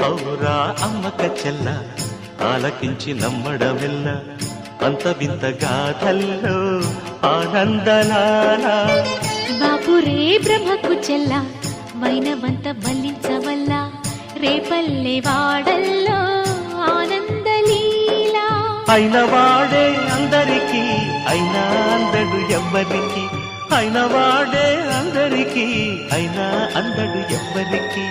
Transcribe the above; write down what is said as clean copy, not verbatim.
ఔరా అమ్మక చెల్ల ఆలకించి నమ్మడమెల్ల అంత వింత గాథల్లో ఆనందలాల బాపురే బ్రహ్మకు చెల్ల వైనవంత వల్లించవల్ల రేపల్లె వాడల్లో ఆనందలీలా అయిన వాడే అందరికీ అయినా అందడు ఎవ్వరికి అయిన వాడే అందరికీ అయినా అందడు ఎవ్వరికి